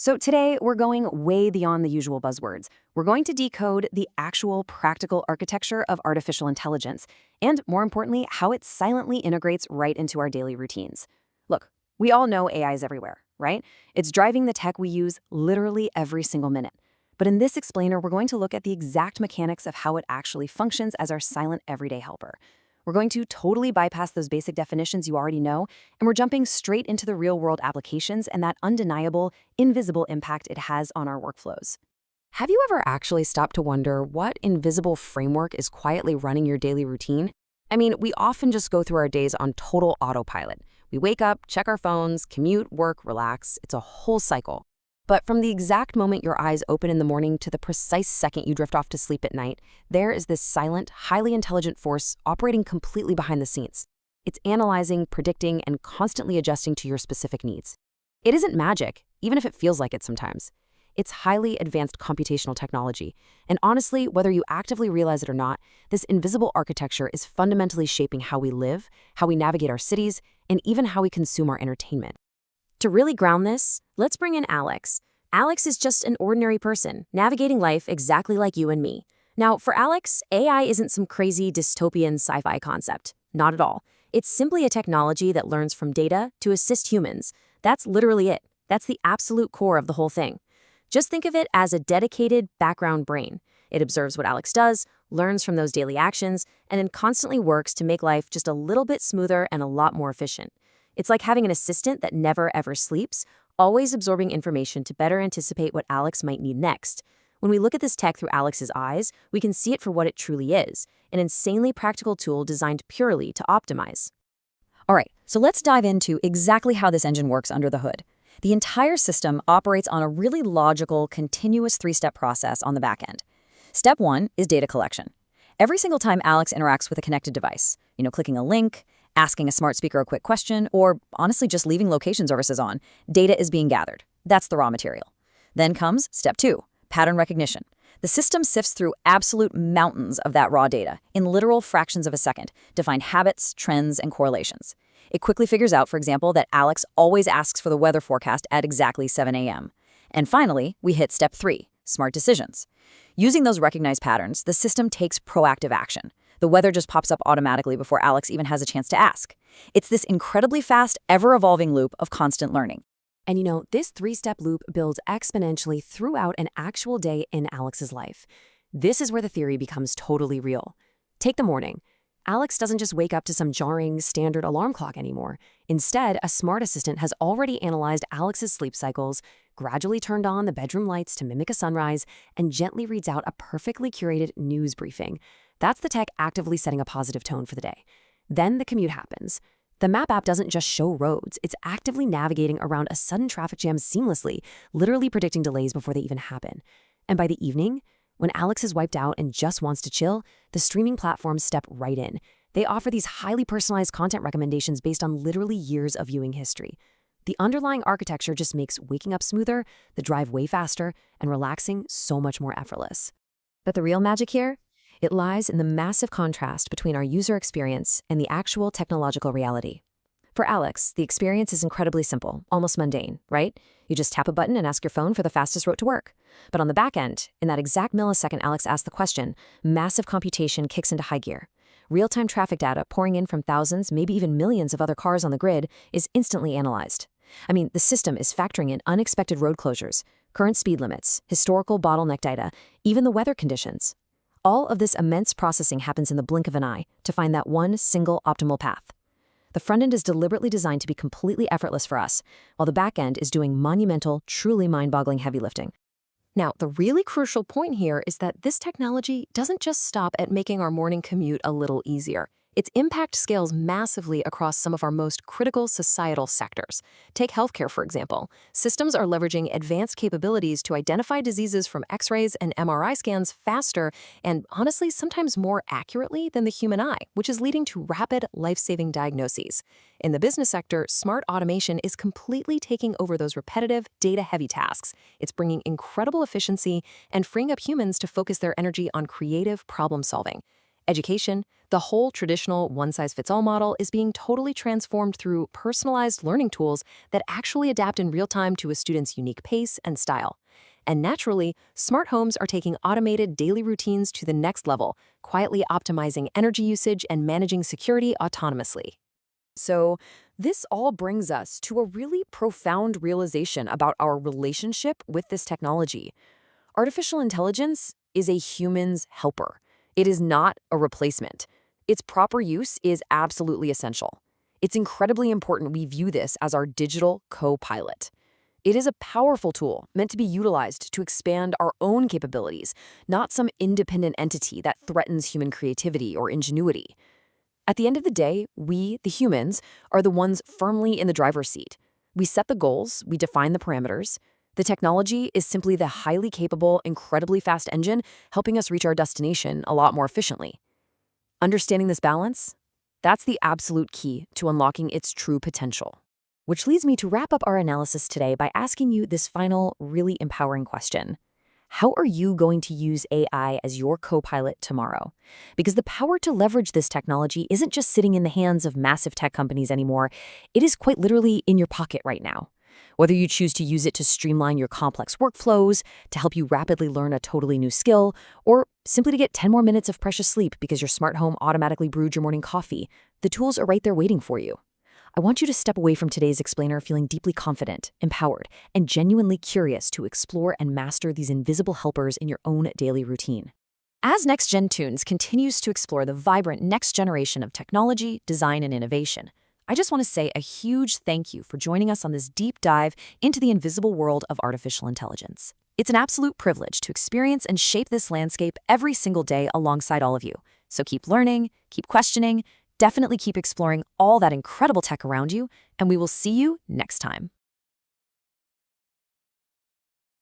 So today, we're going way beyond the usual buzzwords. We're going to decode the actual practical architecture of artificial intelligence, and more importantly, how it silently integrates right into our daily routines. Look, we all know AI is everywhere, right? It's driving the tech we use literally every single minute. But in this explainer, we're going to look at the exact mechanics of how it actually functions as our silent everyday helper. We're going to totally bypass those basic definitions you already know, and we're jumping straight into the real-world applications and that undeniable, invisible impact it has on our workflows. Have you ever actually stopped to wonder what invisible framework is quietly running your daily routine? I mean, we often just go through our days on total autopilot. We wake up, check our phones, commute, work, relax. It's a whole cycle. But from the exact moment your eyes open in the morning to the precise second you drift off to sleep at night, there is this silent, highly intelligent force operating completely behind the scenes. It's analyzing, predicting, and constantly adjusting to your specific needs. It isn't magic, even if it feels like it sometimes. It's highly advanced computational technology. And honestly, whether you actively realize it or not, this invisible architecture is fundamentally shaping how we live, how we navigate our cities, and even how we consume our entertainment. To really ground this, let's bring in Alex. Alex is just an ordinary person, navigating life exactly like you and me. Now, for Alex, AI isn't some crazy dystopian sci-fi concept. Not at all. It's simply a technology that learns from data to assist humans. That's literally it. That's the absolute core of the whole thing. Just think of it as a dedicated background brain. It observes what Alex does, learns from those daily actions, and then constantly works to make life just a little bit smoother and a lot more efficient. It's like having an assistant that never ever sleeps, always absorbing information to better anticipate what Alex might need next. When we look at this tech through Alex's eyes, we can see it for what it truly is, an insanely practical tool designed purely to optimize. All right, so let's dive into exactly how this engine works under the hood. The entire system operates on a really logical, continuous three-step process on the back end. Step one is data collection. Every single time Alex interacts with a connected device, clicking a link, asking a smart speaker a quick question, or honestly just leaving location services on, data is being gathered. That's the raw material. Then comes step two, pattern recognition. The system sifts through absolute mountains of that raw data in literal fractions of a second to find habits, trends, and correlations. It quickly figures out, for example, that Alex always asks for the weather forecast at exactly 7 a.m. And finally, we hit step three, smart decisions. Using those recognized patterns, the system takes proactive action. The weather just pops up automatically before Alex even has a chance to ask. It's this incredibly fast, ever-evolving loop of constant learning. And this three-step loop builds exponentially throughout an actual day in Alex's life. This is where the theory becomes totally real. Take the morning. Alex doesn't just wake up to some jarring, standard alarm clock anymore. Instead, a smart assistant has already analyzed Alex's sleep cycles, gradually turned on the bedroom lights to mimic a sunrise, and gently reads out a perfectly curated news briefing. That's the tech actively setting a positive tone for the day. Then the commute happens. The map app doesn't just show roads, it's actively navigating around a sudden traffic jam seamlessly, literally predicting delays before they even happen. And by the evening, when Alex is wiped out and just wants to chill, the streaming platforms step right in. They offer these highly personalized content recommendations based on literally years of viewing history. The underlying architecture just makes waking up smoother, the drive way faster, and relaxing so much more effortless. But the real magic here? It lies in the massive contrast between our user experience and the actual technological reality. For Alex, the experience is incredibly simple, almost mundane, right? You just tap a button and ask your phone for the fastest route to work. But on the back end, in that exact millisecond Alex asks the question, massive computation kicks into high gear. Real-time traffic data pouring in from thousands, maybe even millions of other cars on the grid is instantly analyzed. I mean, the system is factoring in unexpected road closures, current speed limits, historical bottleneck data, even the weather conditions. All of this immense processing happens in the blink of an eye to find that one single optimal path. The front end is deliberately designed to be completely effortless for us, while the back end is doing monumental, truly mind-boggling heavy lifting. Now, the really crucial point here is that this technology doesn't just stop at making our morning commute a little easier. Its impact scales massively across some of our most critical societal sectors. Take healthcare, for example. Systems are leveraging advanced capabilities to identify diseases from X-rays and MRI scans faster and, honestly, sometimes more accurately than the human eye, which is leading to rapid, life-saving diagnoses. In the business sector, smart automation is completely taking over those repetitive, data-heavy tasks. It's bringing incredible efficiency and freeing up humans to focus their energy on creative problem-solving. Education, the whole traditional one-size-fits-all model is being totally transformed through personalized learning tools that actually adapt in real time to a student's unique pace and style. And naturally, smart homes are taking automated daily routines to the next level, quietly optimizing energy usage and managing security autonomously. So, this all brings us to a really profound realization about our relationship with this technology. Artificial intelligence is a human's helper. It is not a replacement. Its proper use is absolutely essential. It's incredibly important we view this as our digital co-pilot. It is a powerful tool meant to be utilized to expand our own capabilities, not some independent entity that threatens human creativity or ingenuity. At the end of the day, we, the humans, are the ones firmly in the driver's seat. We set the goals, we define the parameters. The technology is simply the highly capable, incredibly fast engine helping us reach our destination a lot more efficiently. Understanding this balance? That's the absolute key to unlocking its true potential. Which leads me to wrap up our analysis today by asking you this final, really empowering question. How are you going to use AI as your co-pilot tomorrow? Because the power to leverage this technology isn't just sitting in the hands of massive tech companies anymore, it is quite literally in your pocket right now. Whether you choose to use it to streamline your complex workflows, to help you rapidly learn a totally new skill, or simply to get 10 more minutes of precious sleep because your smart home automatically brewed your morning coffee, the tools are right there waiting for you. I want you to step away from today's explainer feeling deeply confident, empowered, and genuinely curious to explore and master these invisible helpers in your own daily routine. As Next Gen Toons continues to explore the vibrant next generation of technology, design, and innovation, I just want to say a huge thank you for joining us on this deep dive into the invisible world of artificial intelligence. It's an absolute privilege to experience and shape this landscape every single day alongside all of you. So keep learning, keep questioning, definitely keep exploring all that incredible tech around you, and we will see you next time.